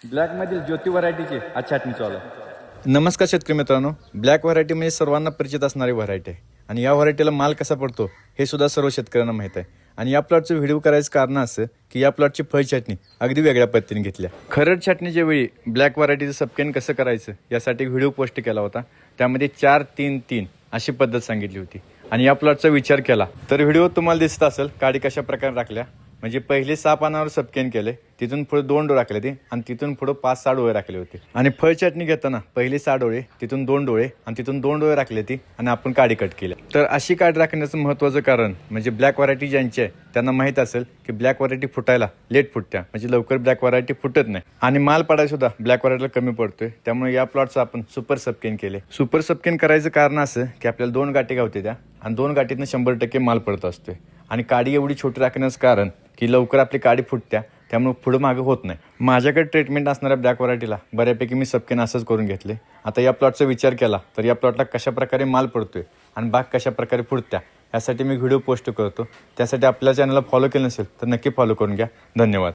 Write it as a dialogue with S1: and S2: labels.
S1: ब्लॅकमधील ज्योती व्हरायटीची आज छाटणी चालू आहे.
S2: नमस्कार शेतकरी मित्रांनो, ब्लॅक व्हरायटी म्हणजे सर्वांना परिचित असणारी व्हरायटी आहे आणि या व्हरायटीला माल कसा पडतो हे सुद्धा सर्व शेतकऱ्यांना माहीत आहे. आणि या प्लॉटचं व्हिडिओ करायचं कारण असं की या प्लॉटची फळ छाटणी अगदी वेगळ्या पद्धतीने घेतल्या. खरड छाटणीच्या वेळी ब्लॅक व्हरायटीचं सबकेन कसं करायचं यासाठी व्हिडिओ पोस्ट केला होता. त्यामध्ये 4-3-3 अशी पद्धत सांगितली होती आणि या प्लॉटचा विचार केला तर व्हिडिओ तुम्हाला दिसत असेल काडी कशा प्रकारे राखल्या. म्हणजे पहिले 6 पानावर सबकेन केले, तिथून पुढे 2 डोळे राखले ते आणि तिथून पुढे 5-6 डोळे राखले होते. आणि फळ चटणी घेताना पहिले 6 डोळे, तिथून 2 डोळे आणि तिथून 2 डोळे राखले ती आणि आपण काडी कट केली. तर अशी काडी राखण्याचं महत्त्वाचं कारण म्हणजे ब्लॅक व्हरायटी ज्यांची आहे त्यांना माहीत असेल की ब्लॅक व्हरायटी फुटायला लेट फुटत्या, म्हणजे लवकर ब्लॅक व्हरायटी फुटत नाही आणि माल पडायला सुद्धा ब्लॅक व्हरायटीला कमी पडतोय. त्यामुळे या प्लॉटचं आपण सुपर सबकेन केले. सुपर सबकेन करायचं कारण असं की आपल्याला 2 गाठी गावते त्या आणि 2 गाठीतनं 100% माल पडत असतोय. आणि काडी एवढी छोटी राखण्याचं कारण की लवकर आपली काडी फुटत्या, त्यामुळे पुढं मागं होत नाही. माझ्याकडे ट्रीटमेंट असणाऱ्या ब्लॅक व्हरायटीला बऱ्यापैकी मी सबकेन असंच करून घेतले. आता या प्लॉटचा विचार केला तर या प्लॉटला कशा प्रकारे माल पडतोय आणि बाग कशा प्रकारे फुटत्या यासाठी मी व्हिडिओ पोस्ट करतो. त्यासाठी आपल्या चॅनलला फॉलो केलं नसेल तर नक्की फॉलो करून घ्या. धन्यवाद.